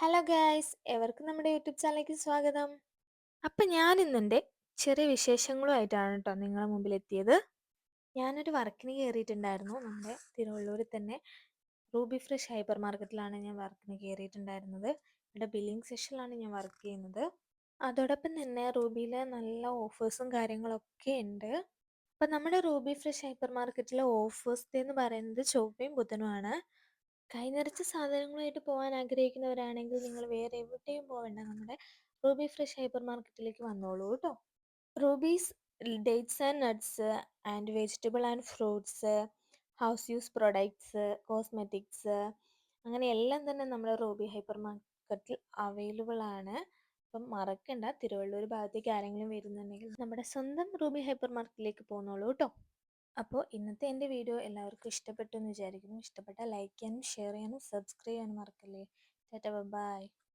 Hello guys, എവർക്കും നമ്മുടെ YouTube ചാനലിലേക്ക് സ്വാഗതം. അപ്പം ഞാൻ ഇന്നെൻ്റെ ചെറിയ വിശേഷങ്ങളുമായിട്ടാണ് കേട്ടോ നിങ്ങളുടെ മുമ്പിൽ എത്തിയത്. ഞാനൊരു വർക്കിന് കയറിയിട്ടുണ്ടായിരുന്നു. നമ്മുടെ തിരുവള്ളൂരിൽ തന്നെ റൂബി ഫ്രഷ് ഹൈപ്പർ മാർക്കറ്റിലാണ് ഞാൻ വർക്കിന് കയറിയിട്ടുണ്ടായിരുന്നത്. ഇവിടെ ബില്ലിംഗ് സെഷനിലാണ് ഞാൻ വർക്ക് ചെയ്യുന്നത്. അതോടൊപ്പം തന്നെ റൂബിയിൽ നല്ല ഓഫേഴ്സും കാര്യങ്ങളൊക്കെ ഉണ്ട്. അപ്പം നമ്മുടെ റൂബി ഫ്രഷ് ഹൈപ്പർ മാർക്കറ്റിലെ ഓഫേഴ്സ് ഡേ എന്ന് പറയുന്നത് ചൊവ്വയും ബുധനുമാണ്. കൈ നിറച്ച സാധനങ്ങളുമായിട്ട് പോകാൻ ആഗ്രഹിക്കുന്നവരാണെങ്കിൽ നിങ്ങൾ വേറെ എവിടെയും പോകണ്ട, നമ്മുടെ റൂബി ഫ്രഷ് ഹൈപ്പർ മാർക്കറ്റിലേക്ക് വന്നോളൂ കേട്ടോ. Rubies dates and nuts and vegetable and fruits, house use products, cosmetics, അങ്ങനെ എല്ലാം തന്നെ നമ്മുടെ റൂബി ഹൈപ്പർ മാർക്കറ്റിൽ അവൈലബിൾ ആണ്. അപ്പം മറക്കണ്ട, തിരുവള്ളൂർ ഭാഗത്തേക്ക് ആരെങ്കിലും വരുന്നുണ്ടെങ്കിൽ നമ്മുടെ സ്വന്തം റൂബി ഹൈപ്പർ മാർക്കറ്റിലേക്ക് പോന്നോളൂ കേട്ടോ. അപ്പോൾ ഇന്നത്തെ എൻ്റെ വീഡിയോ എല്ലാവർക്കും ഇഷ്ടപ്പെട്ടു എന്ന് വിചാരിക്കുന്നു. ഇഷ്ടപ്പെട്ടാൽ ലൈക്ക് ചെയ്യാനും ഷെയർ ചെയ്യാനും സബ്സ്ക്രൈബ് ചെയ്യാനും മറക്കല്ലേ. ടാറ്റ, ബൈ.